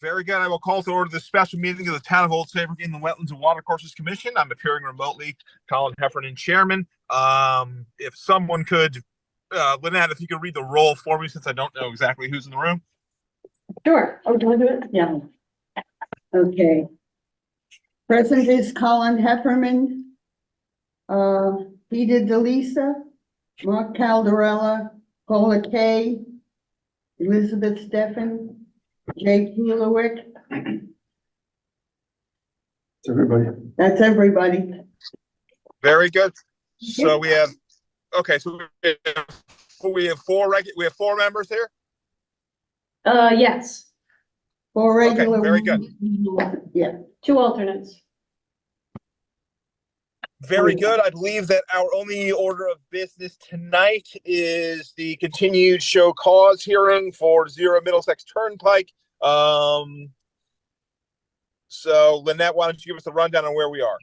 Very good. I will call to order this special meeting of the Town of Old Saybrook in the Wetlands and Watercourses Commission. I'm appearing remotely, Colin Heffernan, Chairman. If someone could, Lynette, if you could read the roll for me, since I don't know exactly who's in the room. Sure. Oh, do I do it? Yeah. Okay. Present is Colin Heffernan, Peter DeLisa, Mark Caldarella, Paula Kay, Elizabeth Steffen, Jake Hulawick. It's everybody. That's everybody. Very good. So we have, okay, so we have four members here. Yes, 4 regular. Okay, very good. Yeah. 2 alternates. Very good. I believe that our only order of business tonight is the continued show cause hearing for 0 Middlesex Turnpike. So Lynette, why don't you give us a rundown on where we are?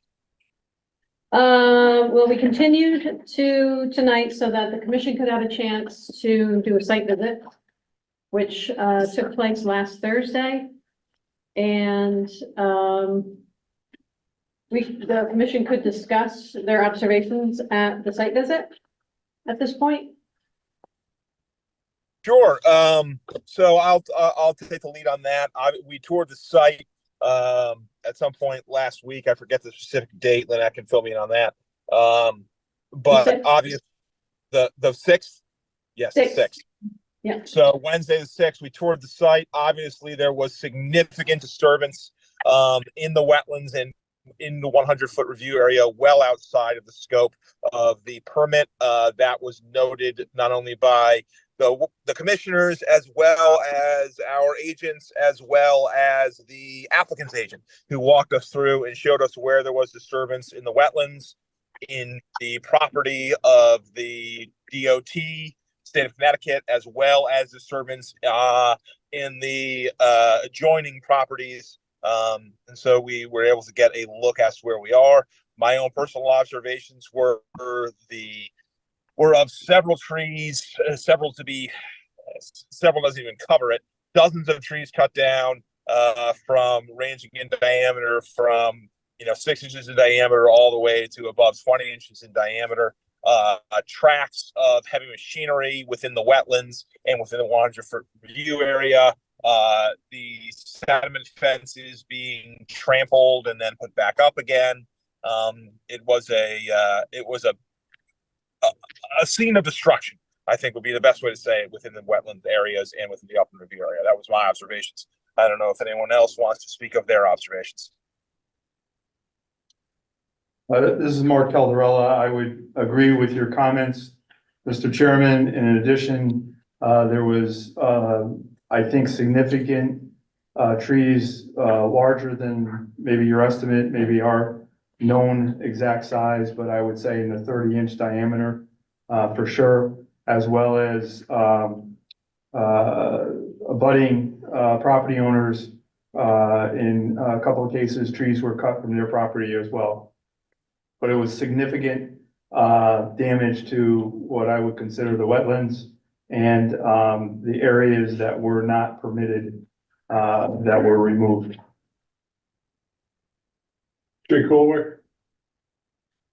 Well, we continued to tonight so that the commission could have a chance to do a site visit, which took place last Thursday. And the commission could discuss their observations at the site visit at this point. Sure. So I'll take the lead on that. We toured the site at some point last week. I forget the specific date. Lynette can fill me in on that. But obviously the 6th. Yes, 6th. The 6th. Yeah. So Wednesday the 6th, we toured the site. Obviously, there was significant disturbance in the wetlands and in the 100-foot review area, well outside of the scope of the permit. That was noted not only by the commissioners, as well as our agents, as well as the applicant's agent, who walked us through and showed us where there was disturbance in the wetlands, in the property of the DOT, state of Connecticut, as well as disturbance in the adjoining properties. And so we were able to get a look as to where we are. My own personal observations were of several trees, several doesn't even cover it, dozens of trees cut down, from ranging in diameter from 6 inches in diameter all the way to above 20 inches in diameter. Tracks of heavy machinery within the wetlands and within the 100-foot review area. The sediment fences being trampled and then put back up again. It was a scene of destruction, I think would be the best way to say it, within the wetland areas and within the upland review area. That was my observations. I don't know if anyone else wants to speak of their observations. This is Mark Caldarella. I would agree with your comments, Mr. Chairman. In addition, there was, I think, significant trees larger than maybe your estimate, maybe our known exact size, but I would say in the 30-inch diameter for sure, as well as abutting property owners. In a couple of cases, trees were cut from their property as well. But it was significant damage to what I would consider the wetlands and the areas that were not permitted that were removed. Jake Hulawick,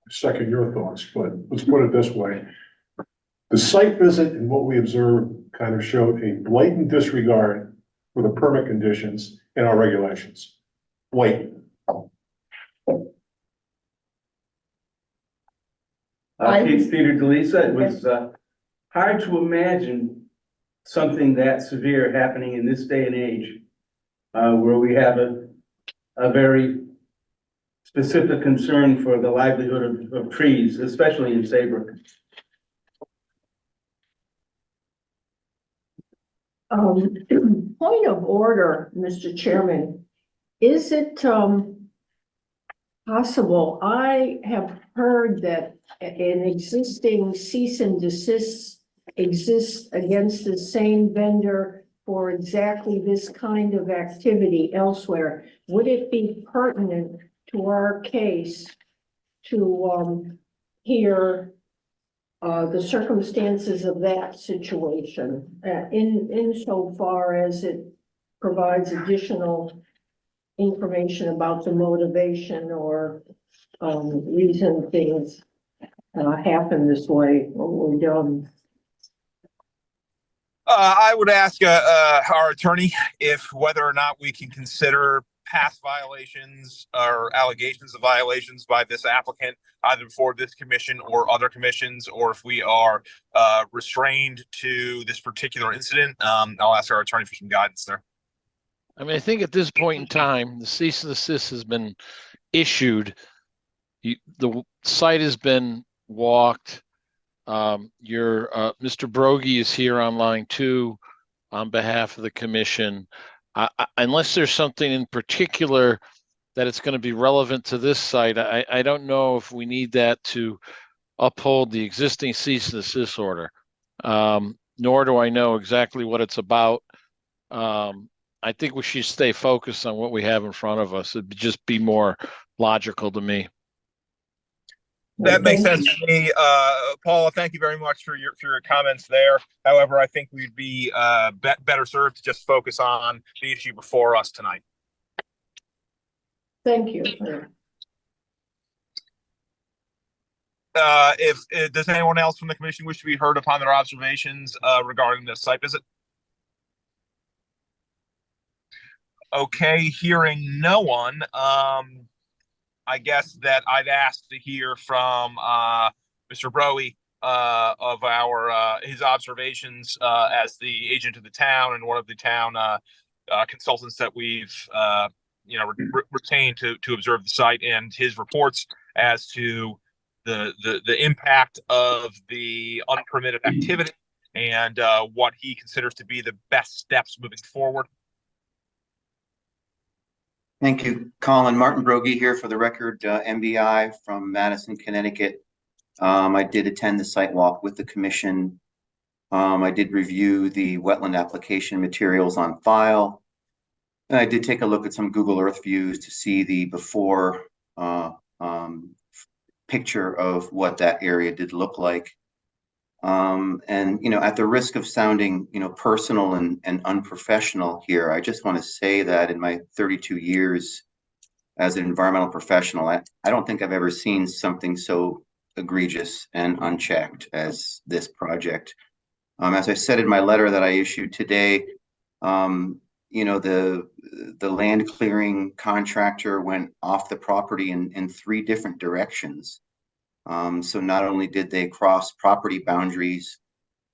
second your thoughts, but let's put it this way. The site visit and what we observed kind of showed a blatant disregard for the permit conditions and our regulations. Blatant. It's Peter DeLisa. It was hard to imagine something that severe happening in this day and age, where we have a very specific concern for the livelihood of trees, especially in Saybrook. Point of order, Mr. Chairman. Is it possible? I have heard that an existing cease and desist exists against the same vendor for exactly this kind of activity elsewhere. Would it be pertinent to our case to hear the circumstances of that situation insofar as it provides additional information about the motivation or reason things happen this way or done. I would ask our attorney if whether or not we can consider past violations or allegations of violations by this applicant, either before this commission or other commissions, or if we are restrained to this particular incident. I'll ask our attorney for some guidance there. I mean, I think at this point in time, the cease and desist has been issued. The site has been walked. Mr. Brogy is here on line 2 on behalf of the commission. Unless there's something in particular that it's going to be relevant to this site, I don't know if we need that to uphold the existing cease and desist order. Nor do I know exactly what it's about. I think we should stay focused on what we have in front of us. It'd just be more logical to me. That makes sense to me. Paula, thank you very much for your comments there. However, I think we'd be better served to just focus on the issue before us tonight. Thank you. Does anyone else from the commission wish to be heard upon their observations regarding the site visit? Okay, hearing no one, I guess that I'd ask to hear from Mr. Broey of his observations as the agent of the town and one of the town consultants that we've retained to observe the site, and his reports as to the impact of the unpermitted activity and what he considers to be the best steps moving forward. Thank you, Colin. Martin Brogy here for the record, MBI from Madison, Connecticut. I did attend the site walk with the commission. I did review the wetland application materials on file. And I did take a look at some Google Earth views to see the before picture of what that area did look like. And, at the risk of sounding, personal and unprofessional here, I just want to say that in my 32 years as an environmental professional, I don't think I've ever seen something so egregious and unchecked as this project. As I said in my letter that I issued today, the land clearing contractor went off the property in 3 different directions. So not only did they cross property boundaries,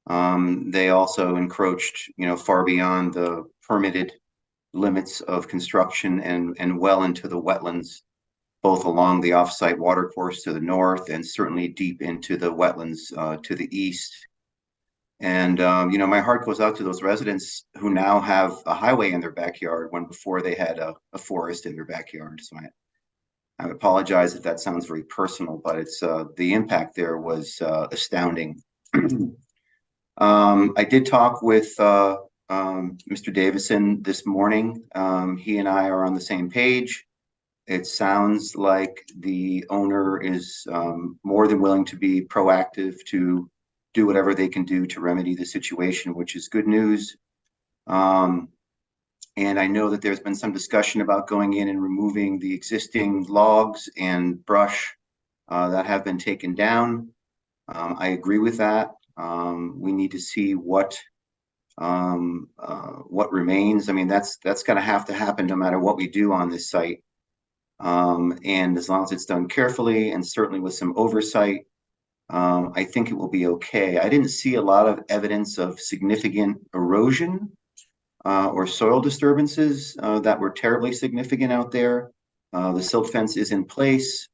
they also encroached, far beyond the permitted limits of construction and well into the wetlands, both along the offsite watercourse to the north and certainly deep into the wetlands to the east. And, my heart goes out to those residents who now have a highway in their backyard when before they had a forest in their backyard. So I apologize if that sounds very personal, but it's the impact there was astounding. I did talk with Mr. Davison this morning. He and I are on the same page. It sounds like the owner is more than willing to be proactive to do whatever they can do to remedy the situation, which is good news. And I know that there's been some discussion about going in and removing the existing logs and brush that have been taken down. I agree with that. We need to see what remains. I mean, that's going to have to happen no matter what we do on this site. And as long as it's done carefully and certainly with some oversight, I think it will be okay. I didn't see a lot of evidence of significant erosion or soil disturbances that were terribly significant out there. The silt fence is in place.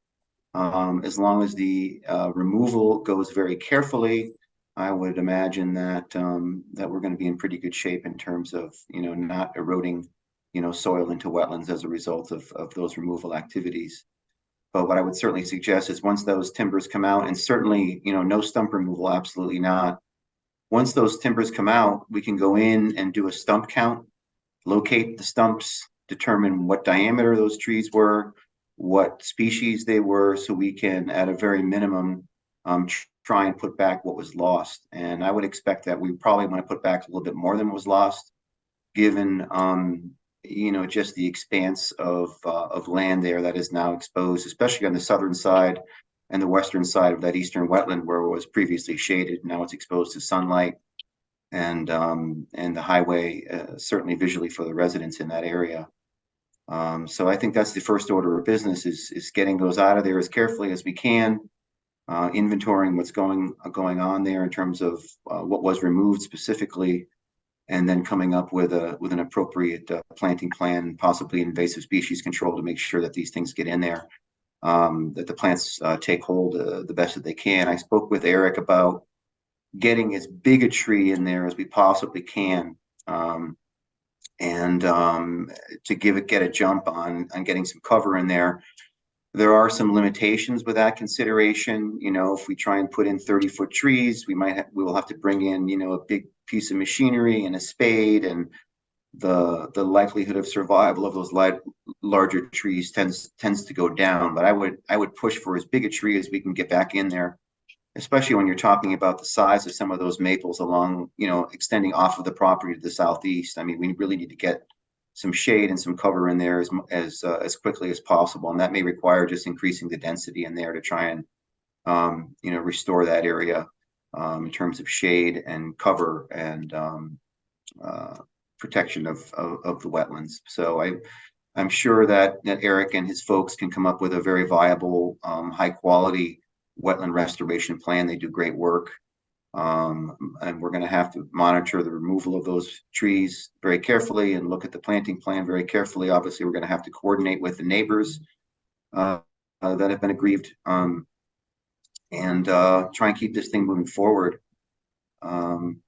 As long as the removal goes very carefully, I would imagine that that we're going to be in pretty good shape in terms of not eroding soil into wetlands as a result of those removal activities. But what I would certainly suggest is once those timbers come out, and certainly no stump removal, absolutely not. Once those timbers come out, we can go in and do a stump count, locate the stumps, determine what diameter those trees were, what species they were, so we can, at a very minimum, try and put back what was lost. And I would expect that we probably want to put back a little bit more than was lost, given, just the expanse of land there that is now exposed, especially on the southern side and the western side of that eastern wetland where it was previously shaded. Now it's exposed to sunlight and the highway, certainly visually for the residents in that area. So I think that's the first order of business is getting those out of there as carefully as we can, inventorying what's going on there in terms of what was removed specifically, and then coming up with an appropriate planting plan, possibly invasive species control to make sure that these things get in there, that the plants take hold the best that they can. I spoke with Eric about getting as big a tree in there as we possibly can, and to get a jump on getting some cover in there. There are some limitations with that consideration. If we try and put in 30-foot trees, we will have to bring in, a big piece of machinery and a spade, and the likelihood of survival of those larger trees tends to go down. But I would push for as big a tree as we can get back in there, especially when you're talking about the size of some of those maples along, extending off of the property to the southeast. I mean, we really need to get some shade and some cover in there as quickly as possible, and that may require just increasing the density in there to try and restore that area in terms of shade and cover and protection of the wetlands. So I'm sure that Eric and his folks can come up with a very viable, high quality wetland restoration plan. They do great work. And we're going to have to monitor the removal of those trees very carefully and look at the planting plan very carefully. Obviously, we're going to have to coordinate with the neighbors that have been aggrieved, and try and keep this thing moving forward, and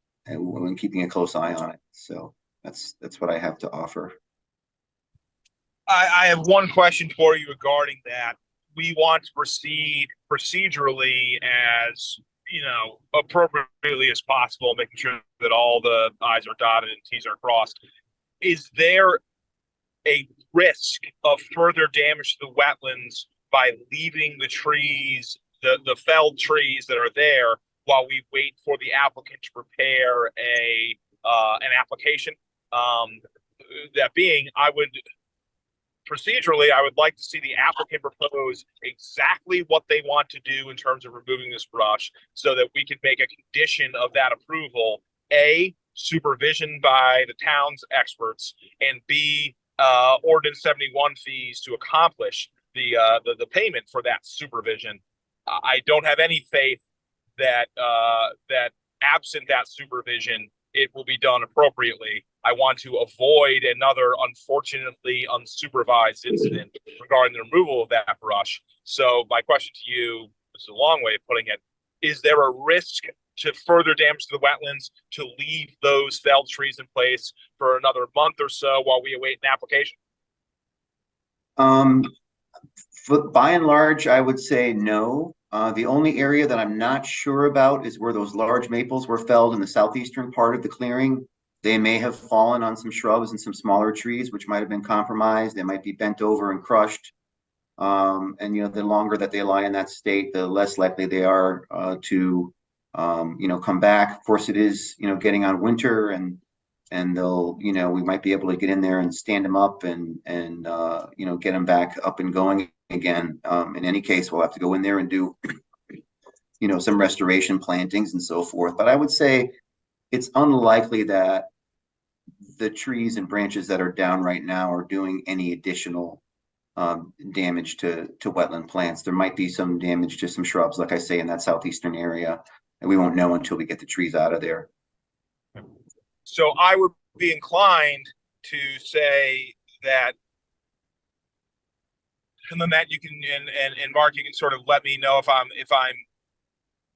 keeping a close eye on it. So that's what I have to offer. I have one question for you regarding that. We want to proceed procedurally as appropriately as possible, making sure that all the I's are dotted and T's are crossed. Is there a risk of further damage to the wetlands by leaving the trees, the felled trees that are there, while we wait for the applicant to prepare an application? That being, procedurally, I would like to see the applicant propose exactly what they want to do in terms of removing this brush, so that we can make a condition of that approval, A, supervision by the town's experts, and B, Ordinance 71 fees to accomplish the payment for that supervision. I don't have any faith that absent that supervision, it will be done appropriately. I want to avoid another unfortunately unsupervised incident regarding the removal of that brush. So my question to you, this is a long way of putting it, is there a risk to further damage to the wetlands to leave those felled trees in place for another month or so while we await an application? By and large, I would say no. The only area that I'm not sure about is where those large maples were felled in the southeastern part of the clearing. They may have fallen on some shrubs and some smaller trees, which might have been compromised. They might be bent over and crushed. And the longer that they lie in that state, the less likely they are to come back. Of course, it is getting on winter, and they'll we might be able to get in there and stand them up and get them back up and going again. In any case, we'll have to go in there and do some restoration plantings and so forth. But I would say it's unlikely that the trees and branches that are down right now are doing any additional damage to wetland plants. There might be some damage to some shrubs, like I say, in that southeastern area, and we won't know until we get the trees out of there. So I would be inclined to say that, and then that you can, and Mark, you can sort of let me know if I'm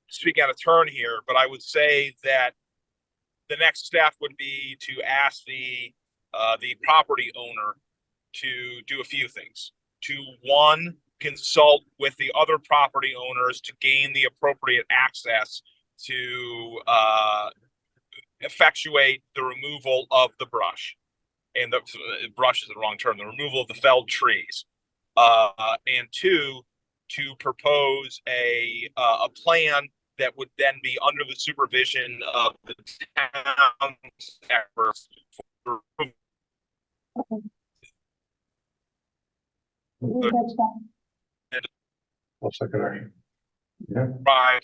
speaking out of turn here, but I would say that the next step would be to ask the property owner to do a few things. To, one, consult with the other property owners to gain the appropriate access to effectuate the removal of the brush. And the brush is the wrong term, the removal of the felled trees. And two, to propose a plan that would then be under the supervision of the town's experts I'll second that. By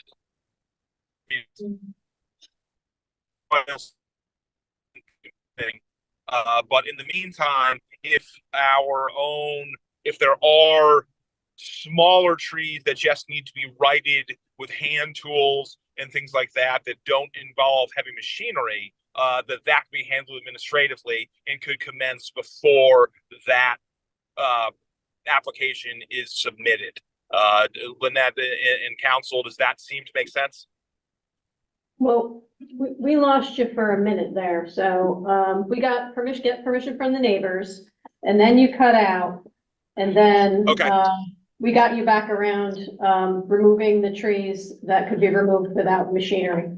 thing. But in the meantime, if there are smaller trees that just need to be righted with hand tools and things like that that don't involve heavy machinery, that can be handled administratively and could commence before that application is submitted. Lynette and council, does that seem to make sense? Well, we lost you for a minute there, so, we got get permission from the neighbors, and then you cut out, and then, Okay. We got you back around, removing the trees that could be removed without machinery.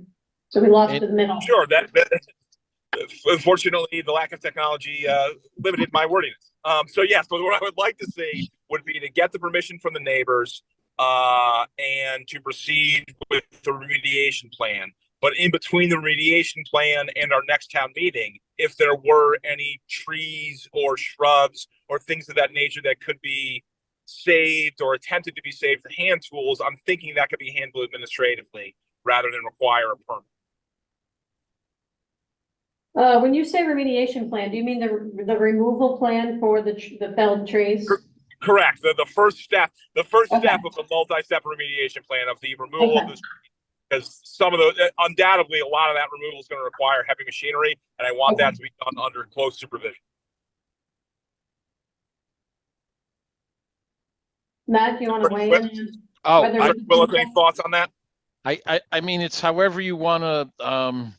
So we lost the middle. Sure, unfortunately, the lack of technology limited my wordiness. So yes, but what I would like to see would be to get the permission from the neighbors and to proceed with the remediation plan. But in between the remediation plan and our next town meeting, if there were any trees or shrubs or things of that nature that could be saved or attempted to be saved for hand tools, I'm thinking that could be handled administratively rather than require a permit. When you say remediation plan, do you mean the removal plan for the felled trees? Correct. The first step of the multi-step remediation plan of the removal of this, because some of undoubtedly a lot of that removal is going to require heavy machinery, and I want that to be done under close supervision. Matt, do you want to weigh in? Oh, Willis, any thoughts on that? I mean, it's however you want to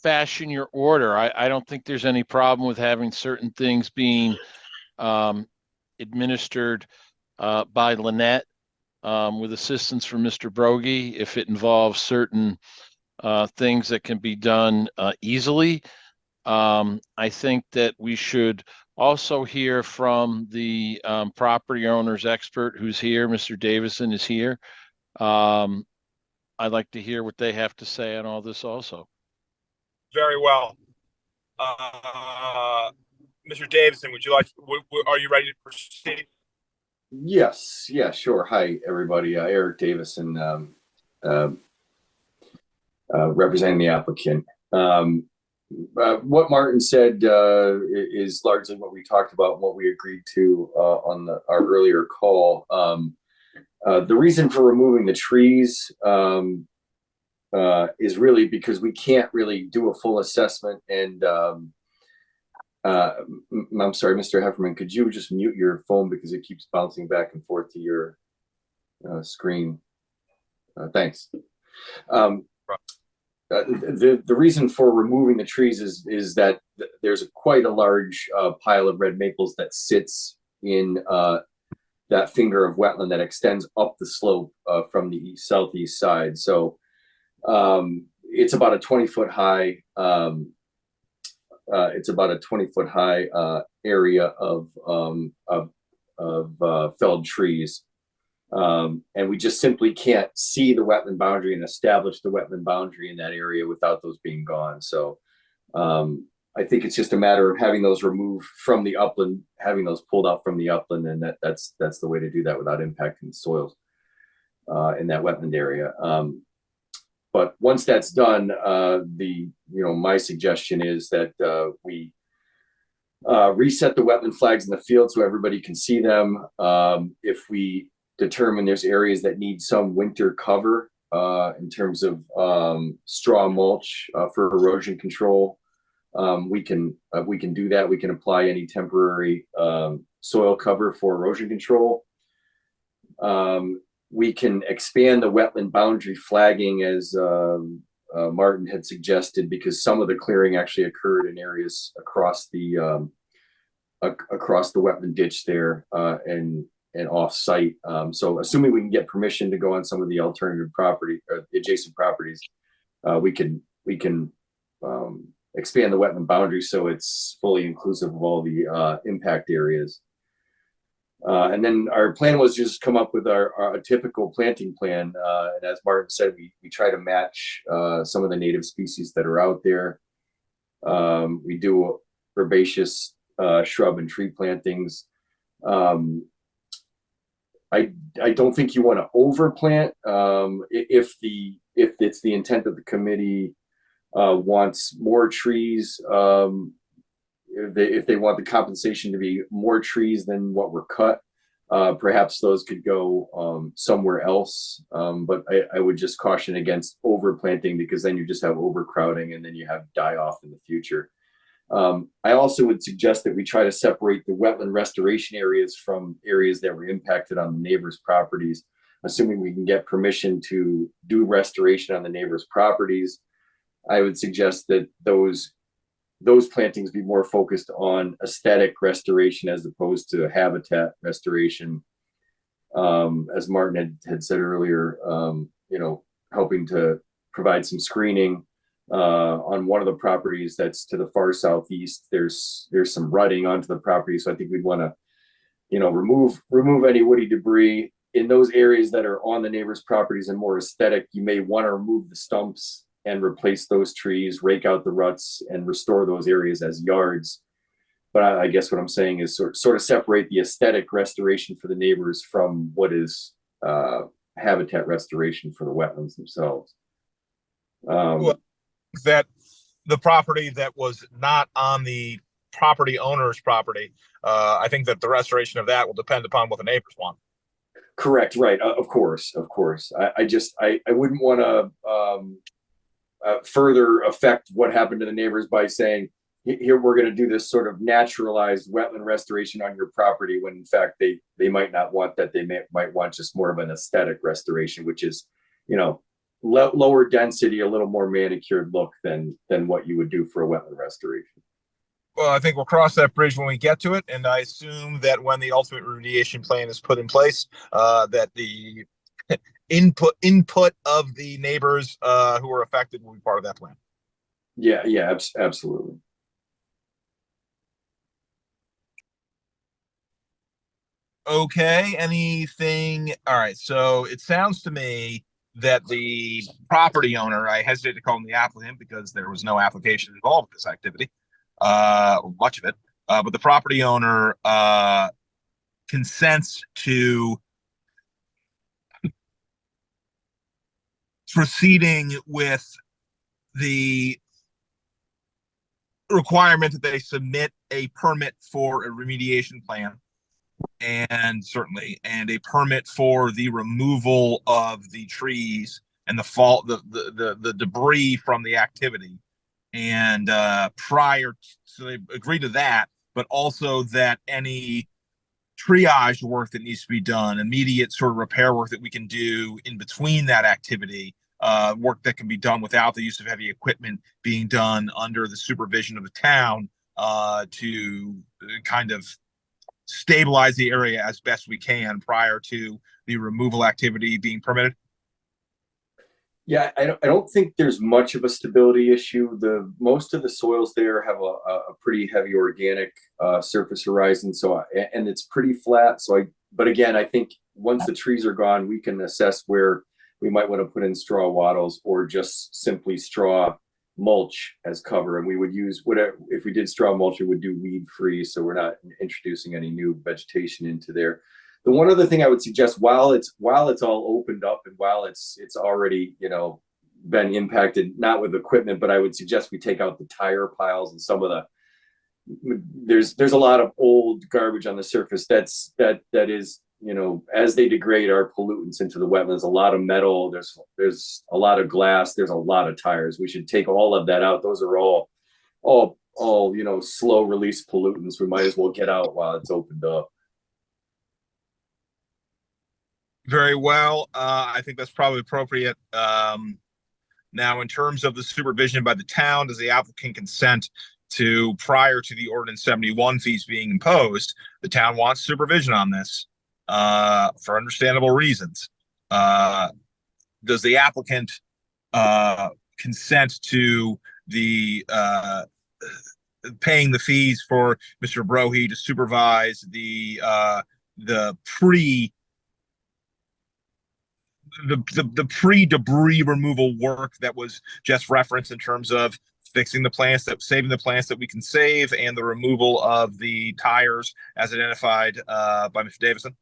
fashion your order. I don't think there's any problem with having certain things being administered by Lynette with assistance from Mr. Brogy if it involves certain things that can be done easily. I think that we should also hear from the property owner's expert who's here. Mr. Davison is here. I'd like to hear what they have to say on all this also. Very well. Mr. Davison, are you ready to proceed? Yes, yeah, sure. Hi, everybody. Eric Davison, representing the applicant. What Martin said is largely what we talked about and what we agreed to on our earlier call. The reason for removing the trees is really because we can't really do a full assessment. And I'm sorry, Mr. Hefferman, could you just mute your phone because it keeps bouncing back and forth to your screen? Thanks. The reason for removing the trees is that there's quite a large pile of red maples that sits in that finger of wetland that extends up the slope from the southeast side. So it's about a 20-foot high. It's about a 20-foot high area of felled trees. And we just simply can't see the wetland boundary and establish the wetland boundary in that area without those being gone. So I think it's just a matter of having those removed from the upland, having those pulled out from the upland, and that's the way to do that without impacting the soils in that wetland area. But once that's done, my suggestion is that we reset the wetland flags in the field so everybody can see them. If we determine there's areas that need some winter cover in terms of straw mulch for erosion control, we can do that. We can apply any temporary soil cover for erosion control. We can expand the wetland boundary flagging as Martin had suggested, because some of the clearing actually occurred in areas across the wetland ditch there and off site. So assuming we can get permission to go on some of the alternative property or adjacent properties, we can expand the wetland boundary so it's fully inclusive of all the impact areas. And then our plan was just come up with our typical planting plan. And as Martin said, we try to match some of the native species that are out there. We do herbaceous shrub and tree plantings. I don't think you want to overplant. If it's the intent of the committee wants more trees, if they want the compensation to be more trees than what were cut, perhaps those could go somewhere else. But I would just caution against overplanting, because then you just have overcrowding and then you have die off in the future. I also would suggest that we try to separate the wetland restoration areas from areas that were impacted on the neighbors' properties, assuming we can get permission to do restoration on the neighbors' properties. I would suggest that those plantings be more focused on aesthetic restoration as opposed to habitat restoration. As Martin had said earlier, helping to provide some screening on one of the properties that's to the far southeast. There's some rutting onto the property, so I think we'd want to, remove any woody debris in those areas that are on the neighbors' properties and more aesthetic. You may want to remove the stumps and replace those trees, rake out the ruts, and restore those areas as yards. But I guess what I'm saying is sort of separate the aesthetic restoration for the neighbors from what is habitat restoration for the wetlands themselves. That the property that was not on the property owner's property, I think that the restoration of that will depend upon what the neighbors want. Correct. Right. Of course. I wouldn't want to further affect what happened to the neighbors by saying, here, we're going to do this sort of naturalized wetland restoration on your property, when in fact they might not want that. They might want just more of an aesthetic restoration, which is, lower density, a little more manicured look than what you would do for a wetland restoration. Well, I think we'll cross that bridge when we get to it, and I assume that when the ultimate remediation plan is put in place, that the input of the neighbors who are affected will be part of that plan. Yeah, absolutely. Okay, anything? All right, so it sounds to me that the property owner, I hesitate to call him the applicant because there was no application involved in this activity, or much of it, but the property owner consents to proceeding with the requirement that they submit a permit for a remediation plan, and a permit for the removal of the trees and the debris from the activity. And so they agree to that, but also that any triage work that needs to be done, immediate sort of repair work that we can do in between that activity, work that can be done without the use of heavy equipment, being done under the supervision of the town, to kind of stabilize the area as best we can prior to the removal activity being permitted. Yeah, I don't think there's much of a stability issue. Most of the soils there have a pretty heavy organic surface horizon, and it's pretty flat. But again, I think once the trees are gone, we can assess where we might want to put in straw wattles or just simply straw mulch as cover. And we would use whatever, if we did straw mulch, we would do weed free, so we're not introducing any new vegetation into there. The one other thing I would suggest, while it's all opened up and while it's already been impacted, not with equipment, but I would suggest we take out the tire piles and some of there's a lot of old garbage on the surface that is, as they degrade, our pollutants into the wetlands. A lot of metal, there's a lot of glass, there's a lot of tires. We should take all of that out. Those are all slow release pollutants. We might as well get out while it's opened up. Very well. I think that's probably appropriate. Now, in terms of the supervision by the town, does the applicant consent to, prior to the ordinance 71 fees being imposed, the town wants supervision on this for understandable reasons? Does the applicant consent to the paying the fees for Mr. Brohe to supervise the pre-debris removal work that was just referenced in terms of fixing the plants saving the plants that we can save, and the removal of the tires as identified by Mr. Davison.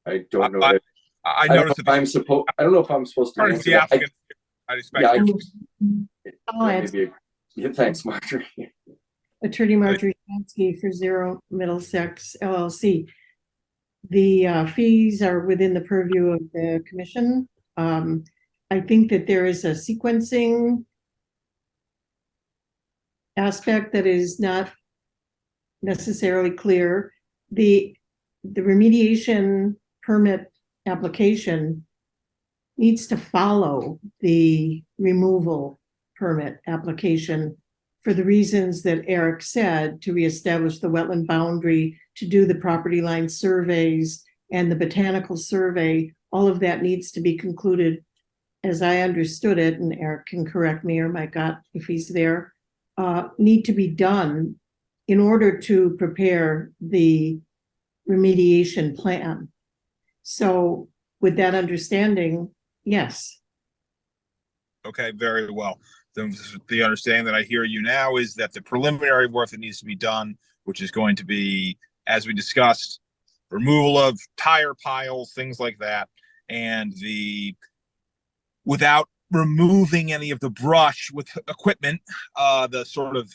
I don't know. I I don't know noticed if that I'm supposed, I don't know if I'm supposed to the answer that. applicant. I expect. Yeah, I'll ask maybe, yeah, thanks, Marjorie. Attorney Marjorie Shansky for Zero Middlesex LLC. The fees are within the purview of the commission. I think that there is a sequencing aspect that is not necessarily clear. The remediation permit application needs to follow the removal permit application for the reasons that Eric said, to reestablish the wetland boundary, to do the property line surveys and the botanical survey. All of that needs to be concluded, as I understood it, and Eric can correct me, or Mike Gott if he's there, need to be done in order to prepare the remediation plan. So with that understanding, yes. Okay, very well. The understanding that I hear you now is that the preliminary work that needs to be done, which is going to be, as we discussed, removal of tire piles, things like that, and without removing any of the brush with equipment, the sort of,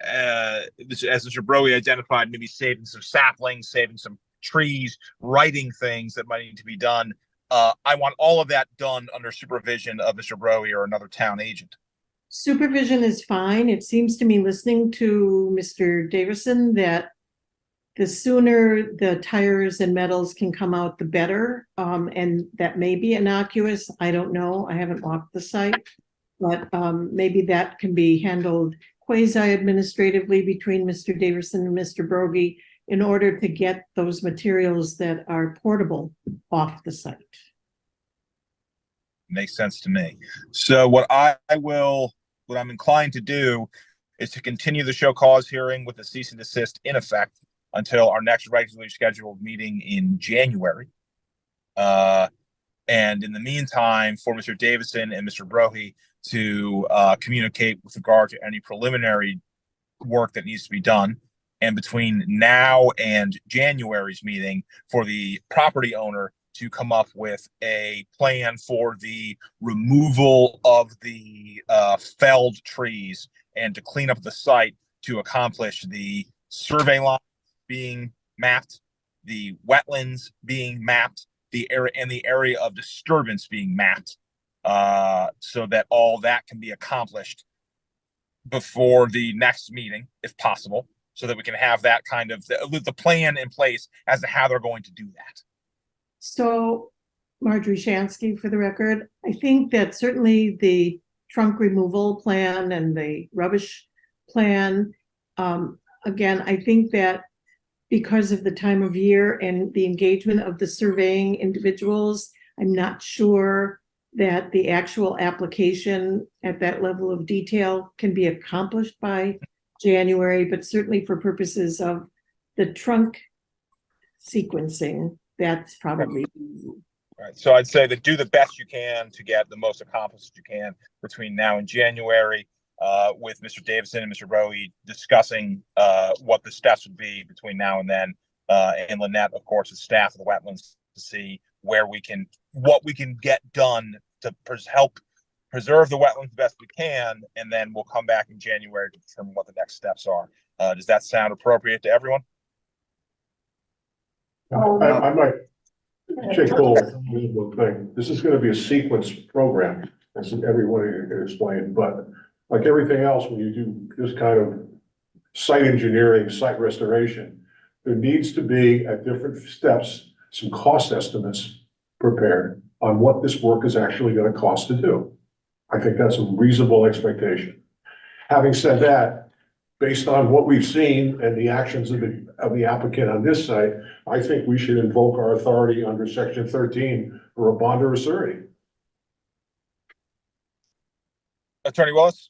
as Mr. Broey identified, maybe saving some saplings, saving some trees, writing things that might need to be done. I want all of that done under supervision of Mr. Broey or another town agent. Supervision is fine. It seems to me, listening to Mr. Davison, that the sooner the tires and metals can come out, the better. And that may be innocuous. I don't know. I haven't walked the site, but maybe that can be handled quasi-administratively between Mr. Davison and Mr. Brogy in order to get those materials that are portable off the site. Makes sense to me. So what I'm inclined to do is to continue the show cause hearing with the cease and desist in effect until our next regularly scheduled meeting in January. And in the meantime, for Mr. Davison and Mr. Brohy to communicate with regard to any preliminary work that needs to be done. And between now and January's meeting, for the property owner to come up with a plan for the removal of the felled trees and to clean up the site to accomplish the survey line being mapped, the wetlands being mapped, the area of disturbance being mapped, so that all that can be accomplished before the next meeting, if possible, so that we can have that kind of the plan in place as to how they're going to do that. So, Marjorie Shansky, for the record, I think that certainly the trunk removal plan and the rubbish plan, again, I think that because of the time of year and the engagement of the surveying individuals, I'm not sure that the actual application at that level of detail can be accomplished by January, but certainly for purposes of the trunk sequencing, that's probably. Right. So I'd say that do the best you can to get the most accomplished you can between now and January, with Mr. Davison and Mr. Rowe discussing what the steps would be between now and then, and Lynette, of course, as staff of the wetlands, to see what we can get done to help preserve the wetlands the best we can, and then we'll come back in January to determine what the next steps are. Does that sound appropriate to everyone? I might take hold of one thing. This is gonna be a sequence program, as everyone explained, but like everything else, when you do this kind of site engineering, site restoration, there needs to be at different steps, some cost estimates prepared on what this work is actually gonna cost to do. I think that's a reasonable expectation. Having said that, based on what we've seen and the actions of the applicant on this site, I think we should invoke our authority under section 13 for a bond or a surety. Attorney Willis?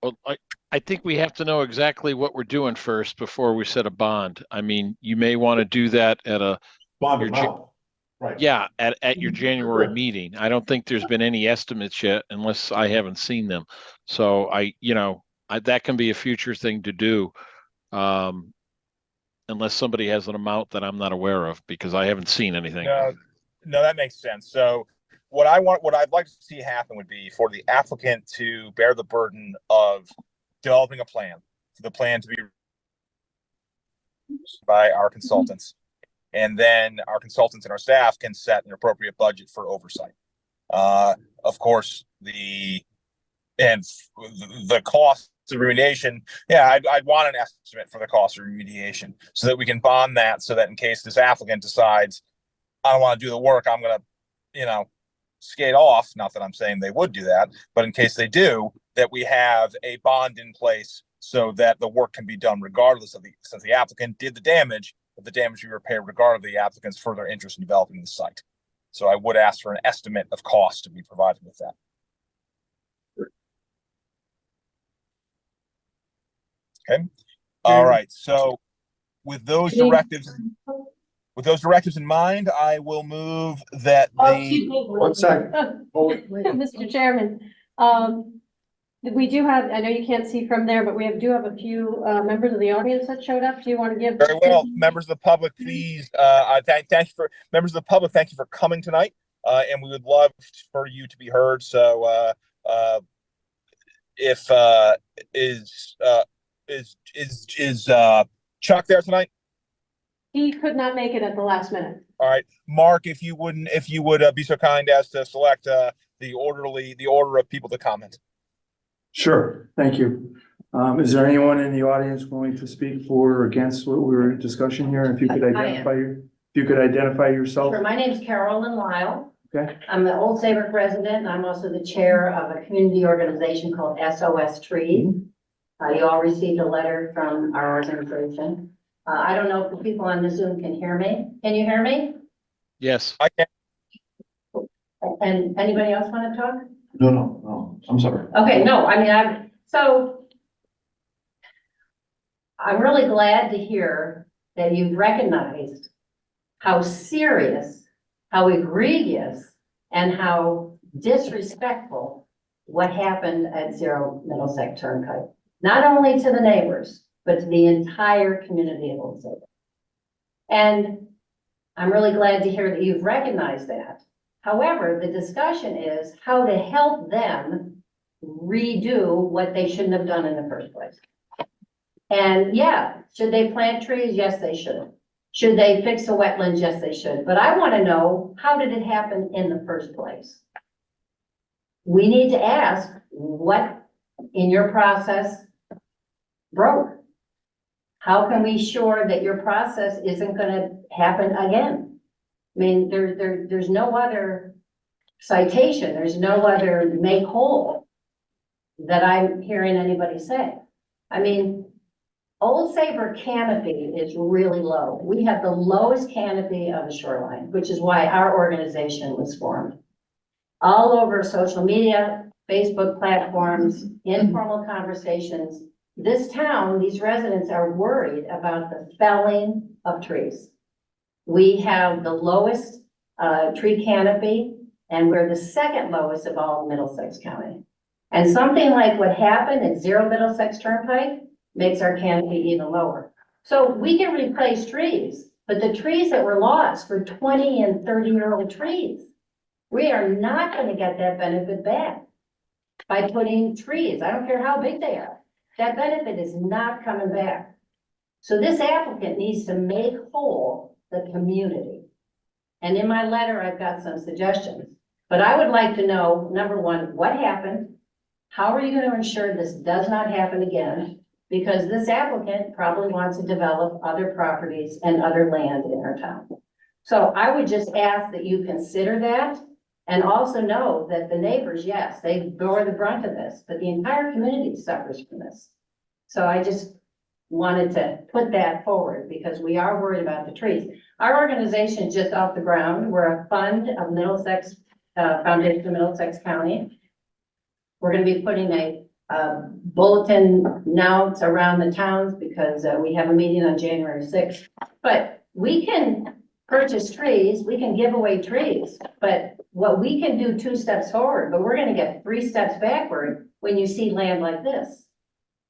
Well, I think we have to know exactly what we're doing first before we set a bond. I mean, you may want to do that at Bond amount. Right. Yeah, at your January meeting. I don't think there's been any estimates yet unless I haven't seen them. So that can be a future thing to do. Unless somebody has an amount that I'm not aware of because I haven't seen anything. No, that makes sense. So what I'd like to see happen would be for the applicant to bear the burden of developing a plan, for the plan to be by our consultants. And then our consultants and our staff can set an appropriate budget for oversight. Of course, the cost of remediation, yeah, I'd want an estimate for the cost of remediation so that we can bond that, so that in case this applicant decides, I don't want to do the work, I'm going to, skate off. Not that I'm saying they would do that, but in case they do, that we have a bond in place so that the work can be done regardless of since the applicant did the damage, but the damage be repaired regardless of the applicant's further interest in developing the site. So I would ask for an estimate of cost to be provided with that. Okay. All right. So with those directives in mind, I will move that One sec. Mr. Chairman, we do have, I know you can't see from there, but we do have a few members of the audience that showed up. Do you want to give? Very well, members of the public, please. Thank you for members of the public. Thank you for coming tonight, and we would love for you to be heard. So, if is Chuck there tonight? He could not make it at the last minute. All right, Mark, if you would be so kind as to select the order of people to comment. Sure, thank you. Is there anyone in the audience willing to speak for or against what we were discussing here? If you could identify yourself. Sure, my name is Carolyn Lyle. Okay. I'm an Old Saybrook resident, and I'm also the chair of a community organization called SOS Trees. You all received a letter from our organization. I don't know if the people on the Zoom can hear me. Can you hear me? Yes. I can. And anybody else want to talk? No, I'm sorry. Okay, no, I mean, I'm really glad to hear that you've recognized how serious, how egregious, and how disrespectful what happened at Zero Middlesex Turnpike. Not only to the neighbors, but to the entire community of Old Saybrook. And I'm really glad to hear that you've recognized that. However, the discussion is how to help them redo what they shouldn't have done in the first place. And yeah, should they plant trees? Yes, they should. Should they fix the wetlands? Yes, they should. But I want to know, how did it happen in the first place? We need to ask what in your process broke. How can we sure that your process isn't going to happen again? I mean, there's no other citation. There's no other make whole that I'm hearing anybody say. I mean, Old Saybrook canopy is really low. We have the lowest canopy of the shoreline, which is why our organization was formed. All over social media, Facebook platforms, informal conversations, this town, these residents are worried about the felling of trees. We have the lowest tree canopy, and we're the second lowest of all Middlesex County. And something like what happened at Zero Middlesex Turnpike makes our canopy even lower. So we can replace trees, but the trees that were lost were 20 and 30-year-old trees. We are not going to get that benefit back by putting trees. I don't care how big they are. That benefit is not coming back. So this applicant needs to make whole the community. And in my letter, I've got some suggestions. But I would like to know, number one, what happened? How are you going to ensure this does not happen again? Because this applicant probably wants to develop other properties and other land in our town. So I would just ask that you consider that, and also know that the neighbors, yes, they bore the brunt of this, but the entire community suffers from this. So I just wanted to put that forward because we are worried about the trees. Our organization is just off the ground. We're a fund of Middlesex, Foundation of Middlesex County. We're going to be putting a bulletin announced around the towns because we have a meeting on January 6th. But we can purchase trees, we can give away trees, but what we can do 2 steps forward, but we're gonna get 3 steps backward when you see land like this.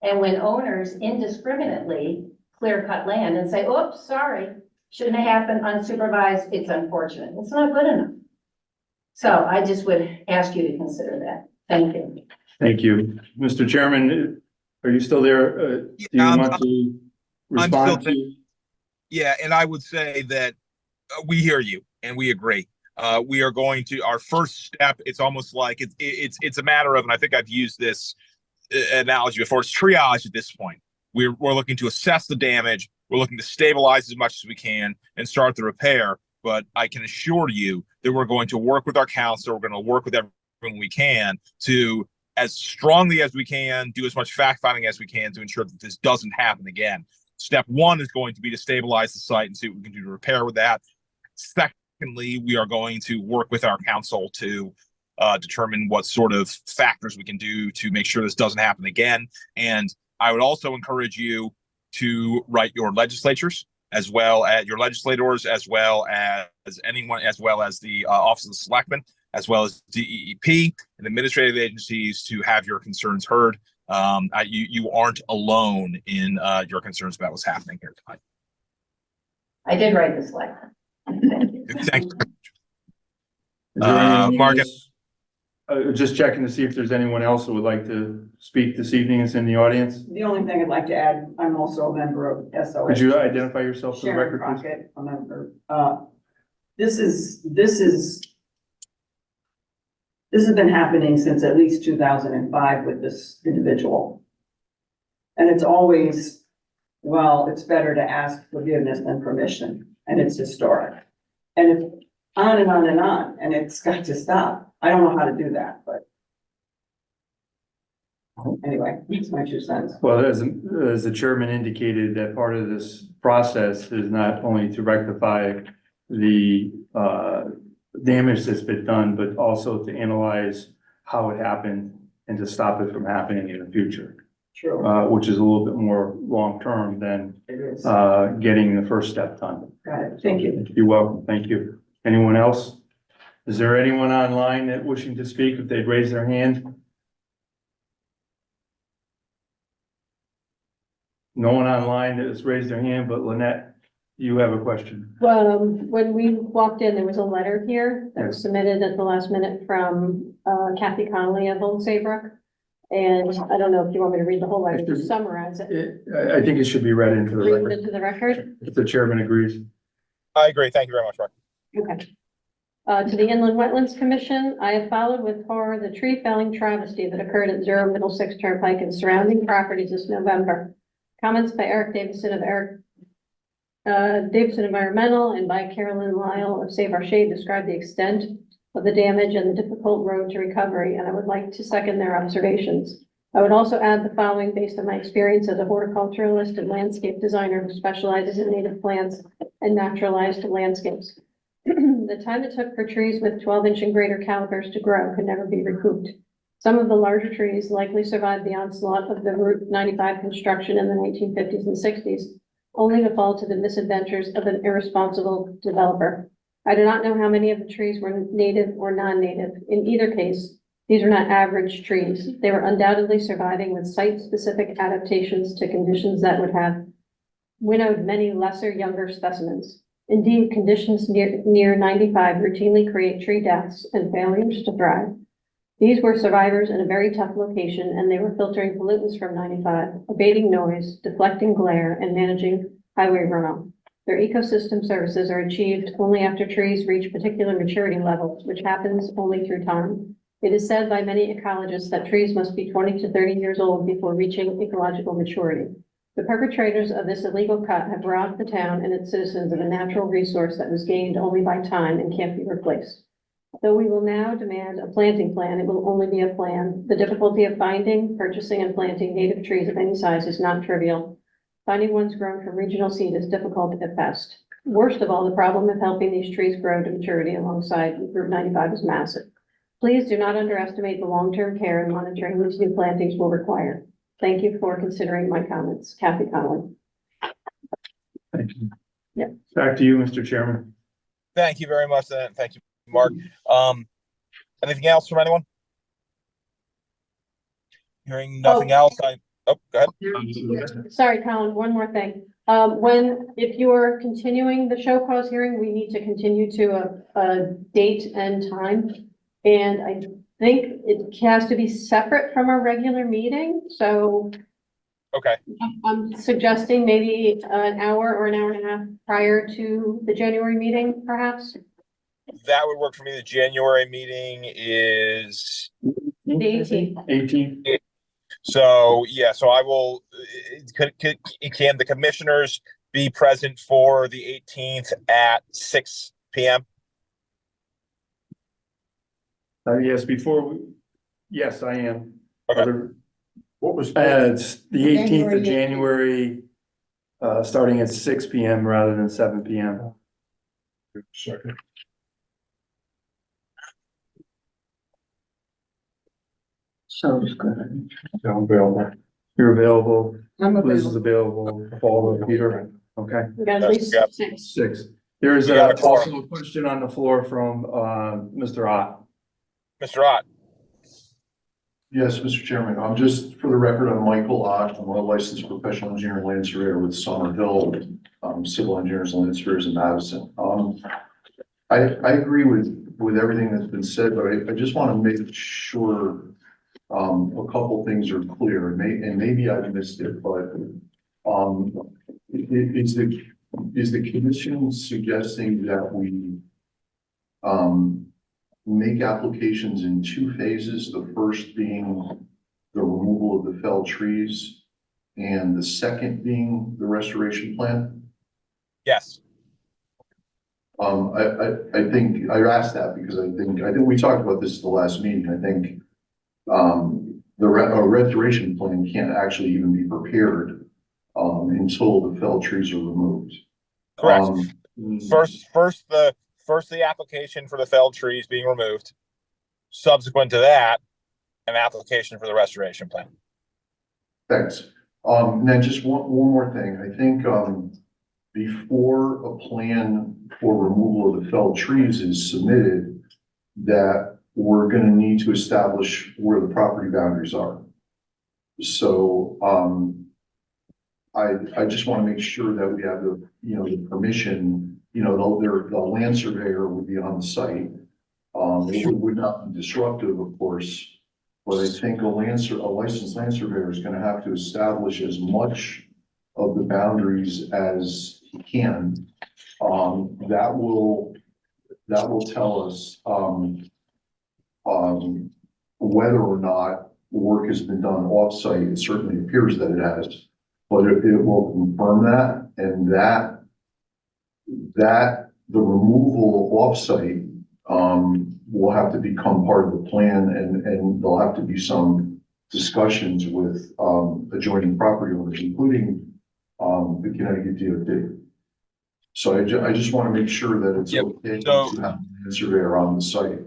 And when owners indiscriminately clear cut land and say, oops, sorry, shouldn't have happened unsupervised, it's unfortunate. It's not good enough. So I just would ask you to consider that. Thank you. Thank you. Mr. Chairman, are you still there? Do you want to respond still to? Yeah, and I would say that we hear you and we agree. We are going to, our first step, it's almost like it's a matter of, and I think I've used this analogy before, it's triage at this point. We're looking to assess the damage, we're looking to stabilize as much as we can and start the repair. But I can assure you that we're going to work with our council, we're going to work with everyone we can to, as strongly as we can, do as much fact finding as we can to ensure that this doesn't happen again. Step 1 is going to be to stabilize the site and see what we can do to repair with that. Secondly, we are going to work with our council to determine what sort of factors we can do to make sure this doesn't happen again. And I would also encourage you to write your legislatures, as well as your legislators, as well as anyone, as well as the Office of the Selectmen, as well as DEEP and administrative agencies to have your concerns heard. You aren't alone in your concerns about what's happening here tonight. I did write this letter. Thank you. Thank you. Is there anyone Mark, else? Just checking to see if there's anyone else who would like to speak this evening that's in the audience. The only thing I'd like to add, I'm also a member of SOS. Could you identify yourself for the Sharon record, please? Crockett, a member. This has been happening since at least 2005 with this individual. And it's always, well, it's better to ask forgiveness than permission, and it's historic. And it's on and on and on, and it's got to stop. I don't know how to do that, but anyway, that's my 2 cents. Well, as the chairman indicated, that part of this process is not only to rectify the damage that's been done, but also to analyze how it happened and to stop it from happening in the future. True. Which is a little bit more long-term than It is. getting the first step done. Got it. Thank you. You're welcome. Thank you. Anyone else? Is there anyone online that wishing to speak, if they'd raise their hand? No one online that has raised their hand, but Lynette, you have a question. When we walked in, there was a letter here that was submitted at the last minute from Kathy Connolly of Old Saybrook. And I don't know if you want me to read the whole letter, just summarize it. I think it should be read into the Read it record, into the record. if the chairman agrees. I agree. Thank you very much, Mark. Okay. To the Inland Wetlands Commission, I have followed with horror the tree felling travesty that occurred at 0 Middlesex Turnpike and surrounding properties this November. Comments by Eric Davidson of Davidson Environmental and by Carolyn Lyle of Save Our Shade describe the extent of the damage and the difficult road to recovery, and I would like to second their observations. I would also add the following based on my experience as a horticulturalist and landscape designer who specializes in native plants and naturalized landscapes. The time it took for trees with 12-inch and greater calibers to grow could never be recouped. Some of the larger trees likely survived the onslaught of the Route 95 construction in the 1950s and 60s, only to fall to the misadventures of an irresponsible developer. I do not know how many of the trees were native or non-native. In either case, these are not average trees. They were undoubtedly surviving with site-specific adaptations to conditions that would have winnowed many lesser, younger specimens. Indeed, conditions near 95 routinely create tree deaths and failures to thrive. These were survivors in a very tough location, and they were filtering pollutants from 95, abating noise, deflecting glare, and managing highway runoff. Their ecosystem services are achieved only after trees reach particular maturity levels, which happens only through time. It is said by many ecologists that trees must be 20 to 30 years old before reaching ecological maturity. The perpetrators of this illegal cut have robbed the town and its citizens of a natural resource that was gained only by time and can't be replaced. Though we will now demand a planting plan, it will only be a plan. The difficulty of finding, purchasing, and planting native trees of any size is not trivial. Finding ones grown from regional seed is difficult at best. Worst of all, the problem of helping these trees grow to maturity alongside Route 95 is massive. Please do not underestimate the long-term care and monitoring these new plantings will require. Thank you for considering my comments. Kathy Connolly. Thank you. Yeah. Back to you, Mr. Chairman. Thank you very much, and thank you, Mark. Anything else from anyone? Hearing nothing else, go ahead. Sorry, Colin, one more thing. If you are continuing the show cause hearing, we need to continue to a date and time. And I think it has to be separate from our regular meeting, so. Okay. I'm suggesting maybe an hour or an hour and a half prior to the January meeting, perhaps. That would work for me. The January meeting is The 18th. 18. so yeah. So I will. Can the commissioners be present for the 18th at 6 p.m.? Yes, yes, I am. Okay. What was? It's the 18th of January, starting at 6 p.m. rather than 7 p.m. Second. Sounds good. I'm available. You're available. I'm Liz is available. Paul, Peter. Okay. We got at least Yep. 6. 6. There is We got a quorum. also a question on the floor from Mr. Ott. Mr. Ott. Yes, Mr. Chairman, just for the record, I'm Michael Ott. I'm a licensed professional engineer and land surveyor with Summer Hill, Civil Engineers and Land Surveyors in Madison. I agree with everything that's been said, but I just want to make sure a couple things are clear, and maybe I missed it, but is the commission suggesting that we make applications in 2 phases, the first being the removal of the felled trees and the second being the restoration plan? Yes. I think I asked that because I think we talked about this at the last meeting. I think a restoration plan can't actually even be prepared until the felled trees are removed. Correct. First the application for the felled trees being removed. Subsequent to that, an application for the restoration plan. Thanks. And then just one more thing. I think before a plan for removal of the felled trees is submitted, that we're going to need to establish where the property boundaries are. So I just want to make sure that we have the permission. The land surveyor would be on the site. It would not be disruptive, of course, but I think a licensed land surveyor is going to have to establish as much of the boundaries as he can. That will tell us whether or not work has been done off-site. It certainly appears that it has, but it will confirm that, and that the removal off-site will have to become part of the plan, and there'll have to be some discussions with adjoining property owners, including the Connecticut DOT. So I just want to make sure that it's okay to have a surveyor on the site.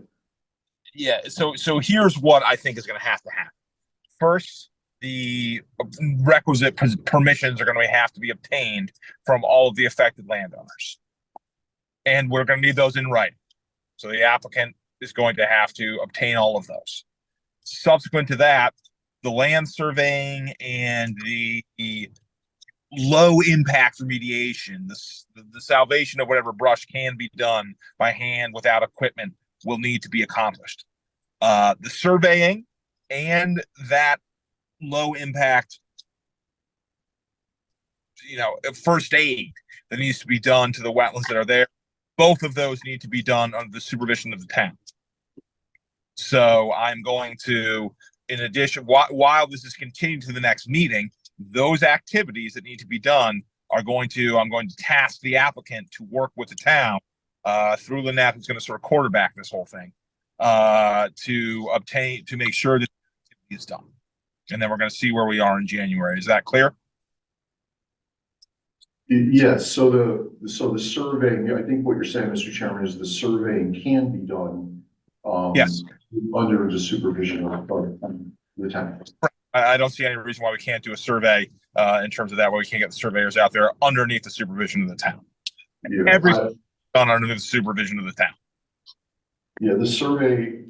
Yeah. So here's what I think is going to happen. First, the requisite permissions are going to have to be obtained from all of the affected landowners. And we're going to need those in writing. So the applicant is going to have to obtain all of those. Subsequent to that, the land surveying and the low impact remediation, the salvation of whatever brush can be done by hand without equipment will need to be accomplished. The surveying and that low impact, first aid that needs to be done to the wetlands that are there, both of those need to be done under the supervision of the town. So I'm going to, in addition, while this is continuing to the next meeting, those activities that need to be done I'm going to task the applicant to work with the town through Lynette, who's going to sort of quarterback this whole thing, to make sure that it is done. And then we're going to see where we are in January. Is that clear? Yes, so the surveying, I think what you're saying, Mr. Chairman, is the surveying can be done Yes. under the supervision of the town. I don't see any reason why we can't do a survey in terms of that, why we can't get the surveyors out there underneath the supervision of the town. Yeah, done under the supervision of the town. Yeah, the survey,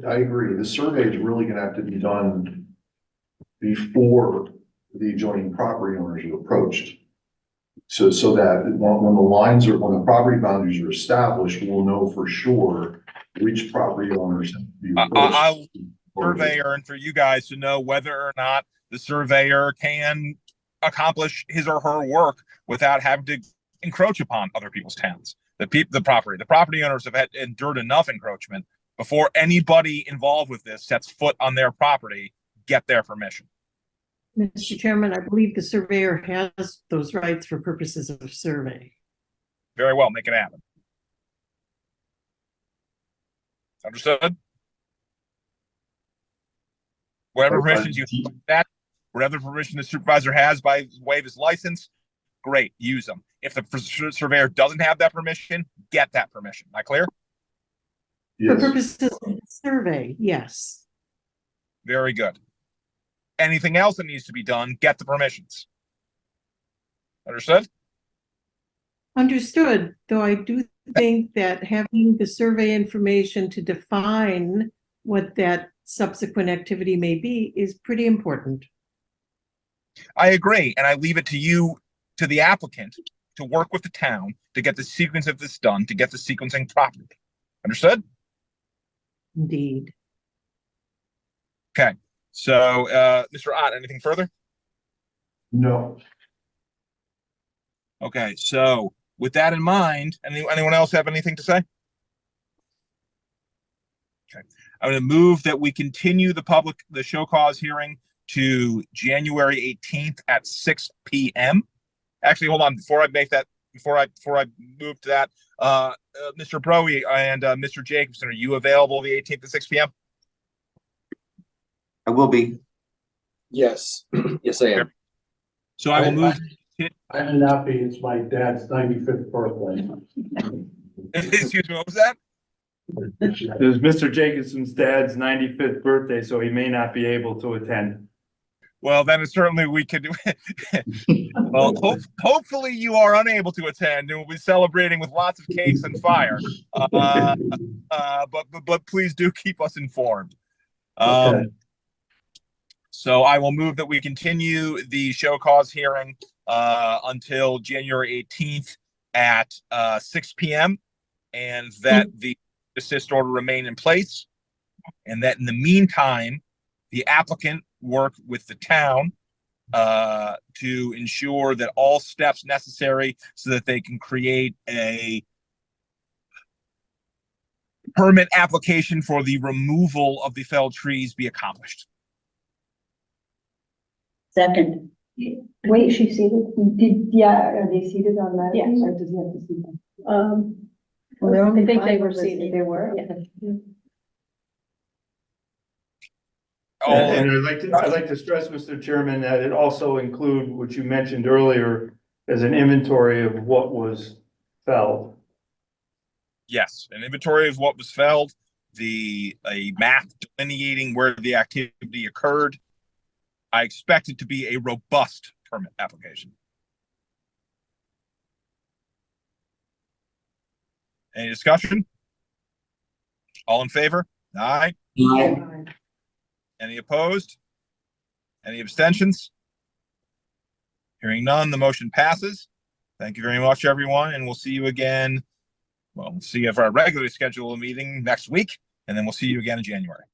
I agree, the survey is really gonna have to be done before the adjoining property owners are approached. So that when the lines are, when the property boundaries are established, we'll know for sure which property owners have to be I'll approached. surveyor and for you guys to know whether or not the surveyor can accomplish his or her work without having to encroach upon other people's towns. The property owners have endured enough encroachment before anybody involved with this sets foot on their property, get their permission. Mr. Chairman, I believe the surveyor has those rights for purposes of survey. Very well, make it happen. Understood? Whatever permissions you that, whatever permission the supervisor has by way of his license, great, use them. If the surveyor doesn't have that permission, get that permission. Am I clear? For Yes, purposes of the survey, yes. Very good. Anything else that needs to be done, get the permissions. Understood? Understood, though I do think that having the survey information to define what that subsequent activity may be is pretty important. I agree, and I leave it to you, to the applicant, to work with the town to get the sequence of this done, to get the sequencing properly. Understood? Indeed. Okay. So, Mr. Ott, anything further? no, Okay, so with that in mind, anyone else have anything to say? Okay, I'm going to move that we continue the show cause hearing to January 18th at 6 p.m. Actually, hold on, before I move to that, Mr. Broe and Mr. Jacobson, are you available the 18th at 6 p.m.? I will be. Yes, yes, I am. So I will move. I may not be, it's my dad's 95th birthday. Excuse me, what was that? It was Mr. Jacobson's dad's 95th birthday, so he may not be able to attend. Well, then certainly we could do. Well, hopefully you are unable to attend, and we'll be celebrating with lots of cakes and fire. But please do keep us informed. Okay. So I will move that we continue the show cause hearing until January 18th at 6 p.m. and that the desist order remain in place, and that in the meantime, the applicant work with the town to ensure that all steps necessary so that they can create a permit application for the removal of the felled trees be accomplished. Second. Wait, is she seated? Are they seated on that? Yes. Or does he have to seat them? Well, there are I only think they five were of us seated. here. They were. And I'd like to stress, Mr. Chairman, that it also include what you mentioned earlier as an inventory of what was felled. Yes, an inventory of what was felled, a map delineating where the activity occurred. I expect it to be a robust permit application. Any discussion? All in favor? Aye. Any opposed? Any abstentions? Hearing none, the motion passes. Thank you very much, everyone, and we'll see you again. Well, we'll see you for our regularly scheduled meeting next week, and then we'll see you again in January.